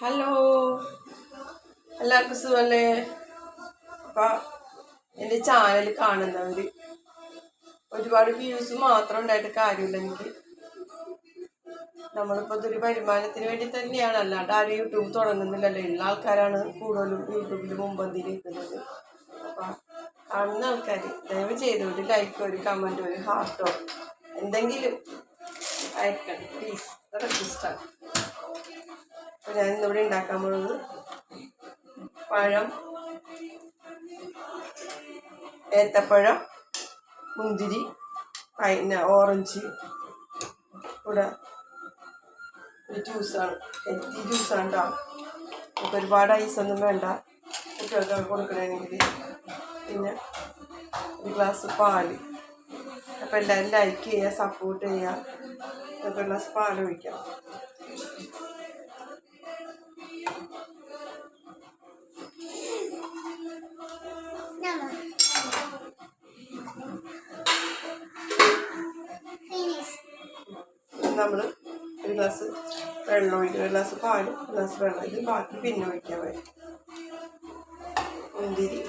Hello, എല്ലാവർക്കും സുഖമല്ലേ? അപ്പം എൻ്റെ ചാനൽ കാണുന്നവർ ഒരുപാട് വ്യൂസ് മാത്രം ഉണ്ടായിട്ട് കാര്യമില്ല. എനിക്ക് നമ്മളിപ്പോൾ ഇതൊരു വരുമാനത്തിന് വേണ്ടി തന്നെയാണ്, അല്ലാണ്ട് ആരും യൂട്യൂബ് തുടങ്ങുന്നില്ലല്ലോ. ഉള്ള ആൾക്കാരാണ് കൂടുതലും യൂട്യൂബിൽ മുമ്പന്തിയിൽ നിൽക്കുന്നത്. അപ്പം കാണുന്ന ആൾക്കാർ ദയവ് ചെയ്ത് ഒരു ലൈക്കോ ഒരു കമൻറ്റോ ഒരു ഹാർട്ടോ എന്തെങ്കിലും അയക്കണം പ്ലീസ്. റിക്വസ്റ്റാണ്. അപ്പോൾ ഞാൻ ഇന്നിവിടെ ഉണ്ടാക്കാൻ പോകുന്നത് പഴം, ഏത്തപ്പഴം, മുന്തിരി, പിന്നെ ഓറഞ്ച് ഇവിടെ ഒരു ജ്യൂസാണ്, ഹെൽത്തി ജ്യൂസാണ് കേട്ടോ. നമുക്ക് ഒരുപാട് ഐസൊന്നും വേണ്ട കുട്ടികൾക്കൊക്കെ കൊടുക്കണമെങ്കിൽ. പിന്നെ ഒരു ഗ്ലാസ് പാല്. അപ്പോൾ എല്ലാവരും ലൈക്ക് ചെയ്യുക, സപ്പോർട്ട് ചെയ്യുക. ഒരു ഗ്ലാസ് പാൽ ഒഴിക്കാം. നമ്മൾ ഒരു ഗ്ലാസ് വെള്ളം ഒഴിക്കുക, ഒരു ഗ്ലാസ് പാലും ഒരു ഗ്ലാസ് വെള്ളം. ഇത് ബാക്കി പിന്നെ ഒഴിക്കാൻ വരും. മുന്തിരി,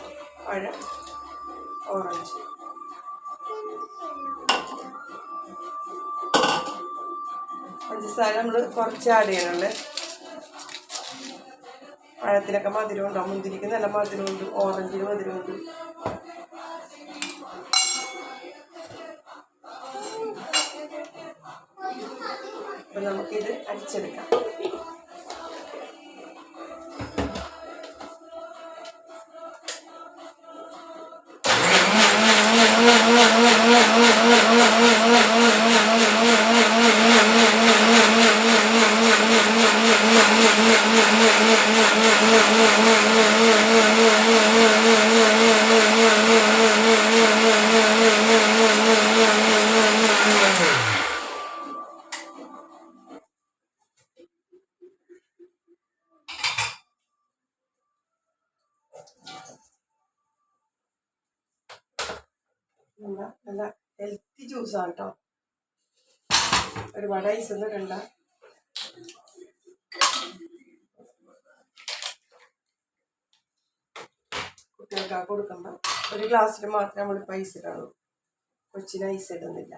പഴം, ഓറഞ്ച്. പഞ്ചസാര നമ്മൾ കുറച്ച് ആഡ് ചെയ്യണമല്ലേ. പഴത്തിനൊക്കെ മധുരം ഉണ്ടാവും, മുന്തിരിക്ക് നല്ല മധുരമുണ്ട്, ഓറഞ്ചിന് മധുരമുണ്ട്. അപ്പം നമുക്കിത് അടിച്ചെടുക്കാം. നല്ല ഹെൽത്തി ജ്യൂസാണ് കേട്ടോ. ഒരുപാട് ഐസൊന്നും ഇടണ്ട. കുട്ടികൾക്ക് കൊടുക്കുമ്പോൾ ഒരു ഗ്ലാസ്സിൽ മാത്രമേ നമ്മൾ ഐസ് ഇടുള്ളൂ. കൊച്ചിന് ഐസ് ഇടുന്നില്ല.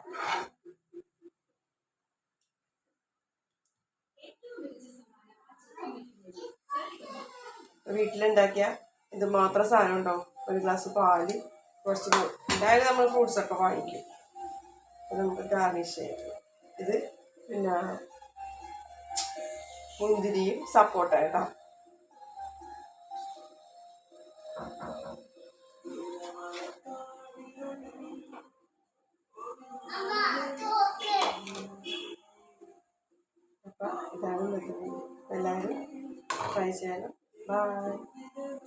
വീട്ടിലുണ്ടാക്കിയ ഇത് മാത്രം സാധനം ഉണ്ടാവും. ഒരു ഗ്ലാസ് പാല്, കുറച്ച് എന്തായാലും നമ്മൾ ഫ്രൂട്ട്സൊക്കെ വാങ്ങിക്കും. അത് നമുക്ക് ഗാർണിഷ് ചെയ്യാം. ഇത് പിന്നെ മുന്തിരിയും സപ്പോട്ട കേട്ടോ. അപ്പം ഇതാണ് എല്ലാവരും ട്രൈ ചെയ്യണം. ബൈ.